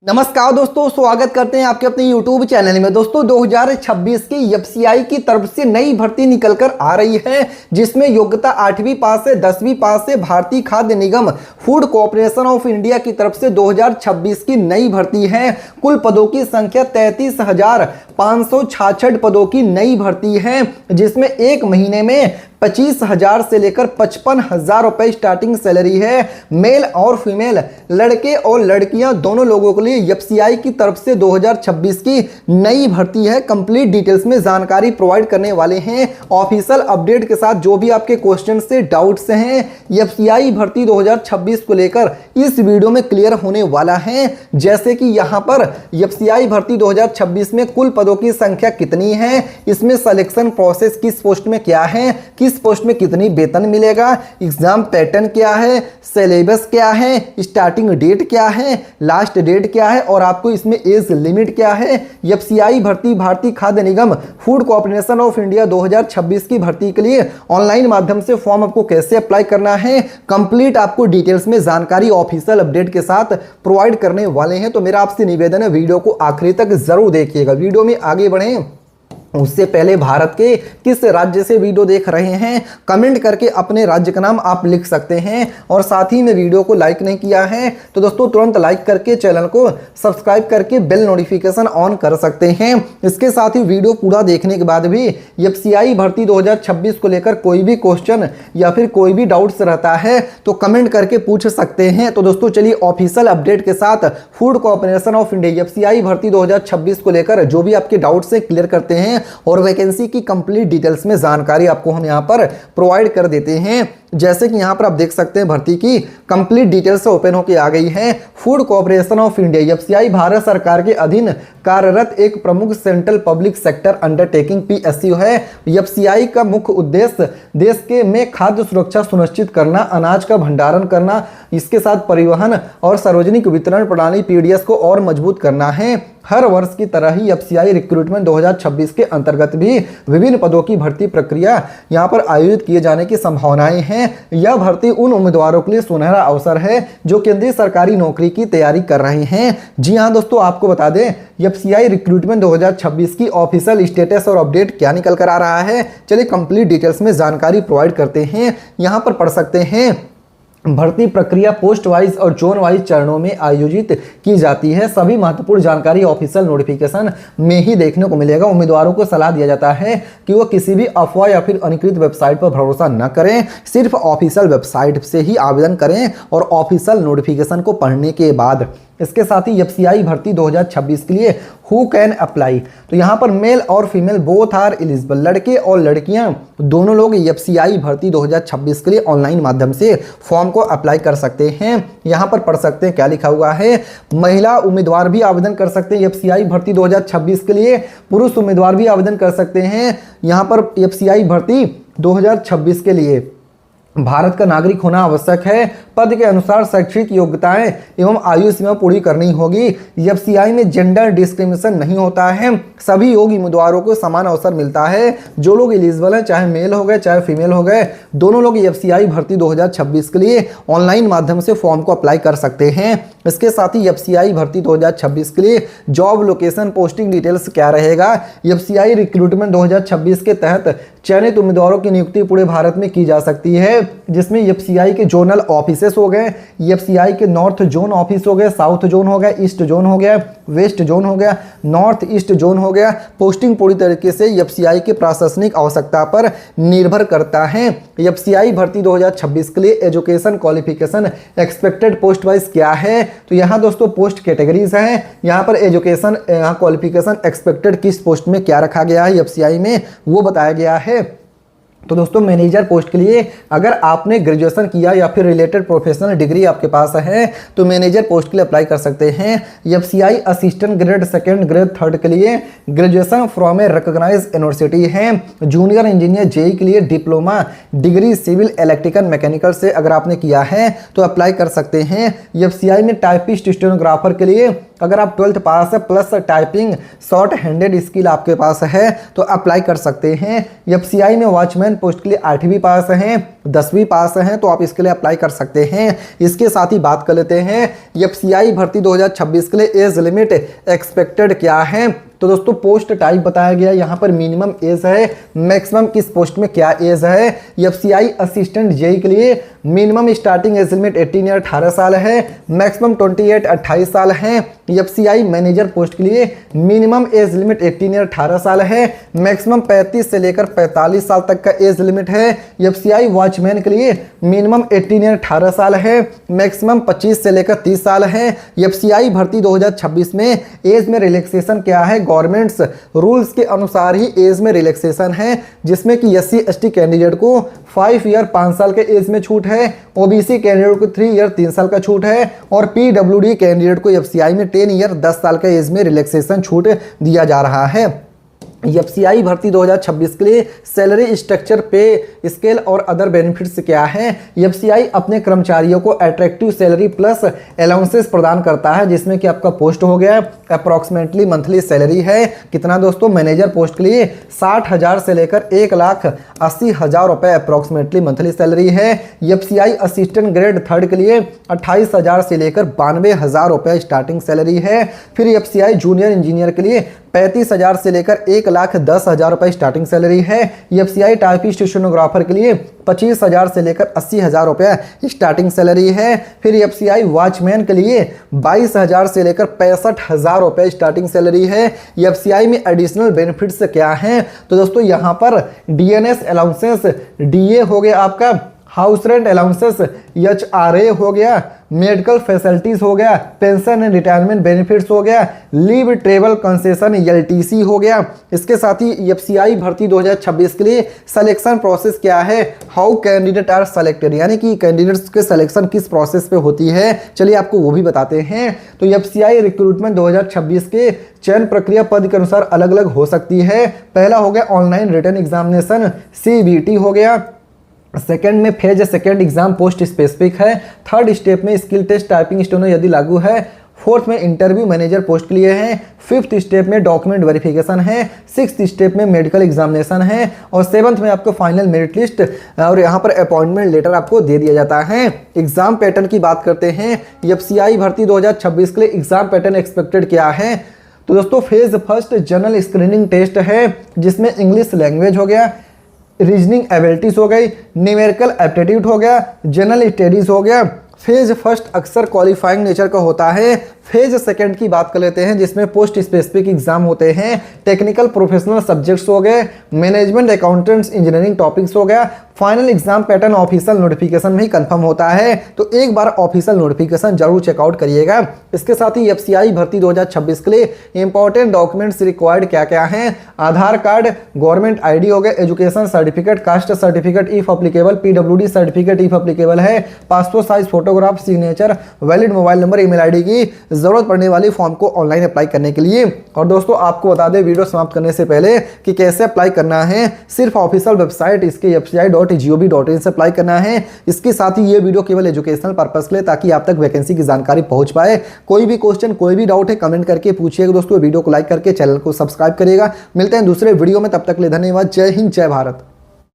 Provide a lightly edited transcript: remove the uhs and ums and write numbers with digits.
नमस्कार दोस्तों, स्वागत करते हैं आपके अपने YouTube चैनल में। दोस्तों 2026 की एफसीआई की तरफ से नई भर्ती निकलकर आ रही है, जिसमें योग्यता 8वीं पास से 10वीं पास से भारतीय खाद्य निगम फूड कॉर्पोरेशन ऑफ इंडिया की तरफ से 2026 की नई भर्ती है। कुल पदों की संख्या 33,566 पदों की नई भर्ती है, जिसमें एक महीने में 25,000 से लेकर 55,000 रुपए स्टार्टिंग सैलरी है। मेल और फीमेल, लड़के और लड़कियां दोनों लोगों के लिए एफसीआई की तरफ से 2026 की नई भर्ती है। कंप्लीट डिटेल्स में जानकारी प्रोवाइड करने वाले हैं ऑफिशियल अपडेट के साथ। जो भी आपके क्वेश्चन से डाउट्स हैं एफसीआई भर्ती 2026 को लेकर इस वीडियो में क्लियर होने वाला है। जैसे कि यहाँ पर एफसीआई भर्ती 2026 में कुल पदों की संख्या कितनी है, इसमें सिलेक्शन प्रोसेस किस पोस्ट में क्या है, किस पोस्ट में कितनी वेतन मिलेगा, एग्जाम पैटर्न क्या है, सिलेबस क्या है, स्टार्टिंग डेट क्या है, लास्ट डेट क्या है और आपको इसमें एज लिमिट क्या है। एफसीआई भर्ती भारतीय खाद्य निगम फूड कॉर्पोरेशन ऑफ इंडिया 2026 की भर्ती के लिए ऑनलाइन माध्यम से फॉर्म आपको कैसे अप्लाई करना है, कंप्लीट आपको डिटेल्स में जानकारी ऑफिशियल अपडेट के साथ प्रोवाइड करने वाले हैं। तो मेरा आपसे निवेदन है, वीडियो को आखिरी तक जरूर देखिएगा। वीडियो में आगे बढ़ें उससे पहले भारत के किस राज्य से वीडियो देख रहे हैं कमेंट करके अपने राज्य का नाम आप लिख सकते हैं। और साथ ही में वीडियो को लाइक नहीं किया है तो दोस्तों तुरंत लाइक करके चैनल को सब्सक्राइब करके बेल नोटिफिकेशन ऑन कर सकते हैं। इसके साथ ही वीडियो पूरा देखने के बाद भी एफसीआई भर्ती 2026 को लेकर कोई भी क्वेश्चन या फिर कोई भी डाउट्स रहता है तो कमेंट करके पूछ सकते हैं। तो दोस्तों चलिए ऑफिशियल अपडेट के साथ food corporation of India FCI भर्ती 2026 को लेकर जो भी आपके डाउट्स हैं क्लियर करते हैं और वैकेंसी की कंप्लीट डिटेल्स में जानकारी आपको हम यहां पर प्रोवाइड कर देते हैं। जैसे कि यहां पर आप देख सकते हैं भर्ती की कंप्लीट डिटेल्स ओपन होकर आ गई है। Food corporation of India FCI Bharat सरकार के अधीन कार्यरत एक प्रमुख central public sector undertaking PSU है। एफसीआई का मुख्य उद्देश्य देश के में खाद्य सुरक्षा सुनिश्चित करना, अनाज का भंडारण करना, इसके साथ परिवहन और सार्वजनिक वितरण प्रणाली पीडीएस को और मजबूत करना है। हर वर्ष की तरह ही एफसीआई रिक्रूटमेंट 2026 के अंतर्गत भी विभिन्न पदों की भर्ती प्रक्रिया यहां पर आयोजित किए जाने की संभावनाएं हैं। यह भर्ती उन उम्मीदवारों के लिए सुनहरा अवसर है जो केंद्रीय सरकारी नौकरी की तैयारी कर रहे हैं। जी हां दोस्तों, आपको बता दें एफसीआई रिक्रूटमेंट 2026 की ऑफिशियल स्टेटस और अपडेट क्या निकल कर आ रहा है। चलिए कंप्लीट डिटेल्स में जानकारी प्रोवाइड करते हैं। यहां पर पढ़ सकते हैं भर्ती प्रक्रिया पोस्ट वाइज और जोन वाइज चरणों में आयोजित की जाती है। सभी महत्वपूर्ण जानकारी ऑफिशियल नोटिफिकेशन में ही देखने को मिलेगा। उम्मीदवारों को सलाह दिया जाता है कि वो किसी भी अफवाह या फिर अधिकृत वेबसाइट पर भरोसा न करें, सिर्फ ऑफिशियल वेबसाइट से ही आवेदन करें और ऑफिशियल नोटिफिकेशन को पढ़ने के बाद। इसके साथ ही एफसीआई भर्ती 2026 के लिए हु कैन अप्लाई, तो यहाँ पर मेल और फीमेल बोथ आर एलिजिबल, लड़के और लड़कियां दोनों लोग एफसीआई भर्ती 2026 के लिए ऑनलाइन माध्यम से फॉर्म को अप्लाई कर सकते हैं। यहाँ पर पढ़ सकते हैं क्या लिखा हुआ है। महिला उम्मीदवार भी आवेदन कर सकते हैं एफसीआई भर्ती 2026 के लिए, पुरुष उम्मीदवार भी आवेदन कर सकते हैं यहाँ पर एफसीआई भर्ती 2026 के लिए। भारत का नागरिक होना आवश्यक है। पद के अनुसार शैक्षिक योग्यताएं एवं आयु सीमा पूरी करनी होगी। एफसीआई में जेंडर डिस्क्रिमिनेशन नहीं होता है, सभी योग्य उम्मीदवारों को समान अवसर मिलता है। जो लोग एलिजिबल हैं, चाहे मेल हो गए चाहे फीमेल हो गए, दोनों लोग एफसीआई भर्ती 2026 के लिए ऑनलाइन माध्यम से फॉर्म को अप्लाई कर सकते हैं। इसके साथ ही एफसीआई भर्ती 2026 के लिए जॉब लोकेशन पोस्टिंग डिटेल्स क्या रहेगा। एफसीआई रिक्रूटमेंट 2026 के तहत चयनित उम्मीदवारों की नियुक्ति पूरे भारत में की जा सकती है, जिसमें एफसीआई के जोनल ऑफिसेस हो गए, एफसीआई के नॉर्थ जोन ऑफिस हो गए, साउथ जोन हो गया, ईस्ट जोन हो गया, वेस्ट जोन हो गया, नॉर्थ ईस्ट जोन हो गया। पोस्टिंग पूरी तरीके से एफसीआई के प्रशासनिक आवश्यकता पर निर्भर करता है। एफसीआई भर्ती 2026 के लिए education qualification expected post wise क्या है, तो यहाँ दोस्तों पोस्ट कैटेगरीज हैं। यहाँ पर एजुकेशन क्वालिफिकेशन एक्सपेक्टेड किस पोस्ट में क्या रखा गया है एफसीआई में वो बताया गया है। तो दोस्तों मैनेजर पोस्ट के लिए अगर आपने ग्रेजुएशन किया या फिर रिलेटेड प्रोफेशनल डिग्री आपके पास है तो मैनेजर पोस्ट के लिए अप्लाई कर सकते हैं। FCI assistant grade second grade third के लिए graduation from a recognized university है। जूनियर इंजीनियर जेई के लिए diploma degree civil electrical mechanical से अगर आपने किया है तो अप्लाई कर सकते हैं। एफसीआई में टाइपिस्ट स्टेनोग्राफर के लिए अगर आप 12th पास है plus typing short handed skill आपके पास है तो अप्लाई कर सकते हैं। एफसीआई में वॉचमैन पोस्ट के लिए 8वीं पास हैं, 10वीं पास हैं तो आप इसके लिए अप्लाई कर सकते हैं। इसके साथ ही बात कर लेते हैं एफसीआई भर्ती 2026 के लिए एज लिमिट एक्सपेक्टेड क्या है। तो दोस्तों पोस्ट टाइप बताया गया, यहाँ पर मिनिमम एज है, मैक्सिमम किस पोस्ट में क्या एज है। एफसीआई असिस्टेंट जेई के लिए minimum starting age limit 18 year 18 साल है, मैक्सिमम 28 28 साल है। एफसीआई मैनेजर पोस्ट के लिए मिनिमम एज लिमिट 18 ईयर 18 साल है, मैक्सिमम 35 से लेकर 45 साल तक का एज लिमिट है। एफसीआई वॉचमैन के लिए मिनिमम 18 ईयर 18 साल है, मैक्सिमम 25 से लेकर 30 साल है। एफसीआई भर्ती 2026 में एज में रिलैक्सेशन क्या है, गवर्नमेंट्स रूल्स के अनुसार ही एज में रिलैक्सेशन है, जिसमें कि एससी एसटी कैंडिडेट को 5 ईयर 5 साल के एज में छूट है, ओबीसी कैंडिडेट को 3 ईयर 3 साल का छूट है और पीडब्ल्यूडी कैंडिडेट को एफसीआई में 10 ईयर 10 साल के एज में रिलैक्सेशन छूट दिया जा रहा है। एफसीआई भर्ती 2026 के लिए सैलरी स्ट्रक्चर, पे स्केल और अदर बेनिफिट्स क्या है। एफसीआई अपने कर्मचारियों को अट्रैक्टिव सैलरी प्लस अलाउंसेस प्रदान करता है, जिसमें कि आपका पोस्ट हो गया अप्रॉक्सीमेटली मंथली सैलरी है कितना दोस्तों, मैनेजर पोस्ट के लिए 60,000 से लेकर 1,80,000 रुपए अप्रॉक्सीमेटली मंथली सैलरी है। एफसीआई असिस्टेंट ग्रेड 3 के लिए 28,000 से लेकर 92,000 रुपए स्टार्टिंग सैलरी है। फिर एफसीआई जूनियर इंजीनियर के लिए 35,000 से लेकर 1,10,000 रुपए स्टार्टिंग सैलरी है। एफसीआई टाइपिस्ट स्टेनोग्राफर के लिए 25,000 से लेकर 80,000 रुपए स्टार्टिंग सैलरी है। फिर एफसीआई वॉचमैन के लिए 22,000 से लेकर 65,000 रुपए स्टार्टिंग सैलरी है। एफसीआई में एडिशनल बेनिफिट्स क्या हैं, तो दोस्तों यहाँ पर डीएनएस अलाउंसेस, डीए हो गया आपका, हाउस रेंट अलाउंसेस, एचआरए हो गया, मेडिकल फैसिलिटीज हो गया, पेंशन एंड रिटायरमेंट बेनिफिट्स हो गया, लीव ट्रेवल कंसेशन एलटीसी हो गया। इसके साथ ही एफसीआई भर्ती 2026 के लिए सिलेक्शन प्रोसेस क्या है, हाउ कैंडिडेट आर सेलेक्टेड, यानी कि कैंडिडेट्स के सिलेक्शन किस प्रोसेस पे होती है, चलिए आपको वो भी बताते हैं। तो एफसीआई रिक्रूटमेंट 2026 के चयन प्रक्रिया पद के अनुसार अलग अलग हो सकती है। पहला हो गया ऑनलाइन रिटन एग्जामिनेशन, सीबीटी हो गया। सेकंड में phase second exam post specific है। थर्ड स्टेप में स्किल टेस्ट टाइपिंग स्टेनो यदि लागू है। फोर्थ में इंटरव्यू मैनेजर पोस्ट के लिए है। फिफ्थ स्टेप में डॉक्यूमेंट वेरिफिकेशन है। सिक्स्थ स्टेप में मेडिकल एग्जामिनेशन है और सेवंथ में आपको फाइनल मेरिट लिस्ट और यहाँ पर अपॉइंटमेंट लेटर आपको दे दिया जाता है। एग्जाम पैटर्न की बात करते हैं, एफसीआई भर्ती 2026 के लिए एग्जाम पैटर्न एक्सपेक्टेड क्या है। तो दोस्तों phase first general screening test है, जिसमें इंग्लिश लैंग्वेज हो गया, रीजनिंग एबिलिटीज हो गई, न्यूमेरिकल एप्टीट्यूड हो गया, जनरल स्टडीज हो गया। फेज फर्स्ट अक्सर क्वालिफाइंग नेचर का होता है। फेज सेकंड की बात कर लेते हैं, जिसमें पोस्ट स्पेसिफिक एग्जाम होते हैं। टेक्निकल प्रोफेशनल सब्जेक्ट्स हो गए, मैनेजमेंट अकाउंटेंट्स इंजीनियरिंग टॉपिक्स हो गया। Final exam pattern official notification में ही कंफर्म होता है, तो एक बार ऑफिशियल नोटिफिकेशन जरूर चेकआउट करिएगा। इसके साथ ही एफसीआई भर्ती 2026 के लिए इंपॉर्टेंट डॉक्यूमेंट्स रिक्वायर्ड क्या क्या हैं, आधार कार्ड, गवर्नमेंट आईडी हो गए, education certificate, caste certificate if applicable, PWD certificate if applicable है, passport size photograph, signature, valid mobile number, email ID की जरूरत पड़ने वाली फॉर्म को ऑनलाइन अप्लाई करने के लिए। और दोस्तों आपको बता दें वीडियो समाप्त करने से पहले कि कैसे अप्लाई करना है, सिर्फ ऑफिशियल वेबसाइट इसके fci.gov.in से अप्लाई करना है। इसके साथ ही ये वीडियो केवल एजुकेशनल पर्पस के लिए, ताकि आप तक वैकेंसी की जानकारी पहुंच पाए। कोई भी क्वेश्चन, कोई भी डाउट है कमेंट करके पूछिएगा दोस्तों। वीडियो को लाइक करके चैनल को सब्सक्राइब करिएगा। मिलते हैं दूसरे वीडियो में, तब तक के लिए धन्यवाद। जय हिंद, जय भारत।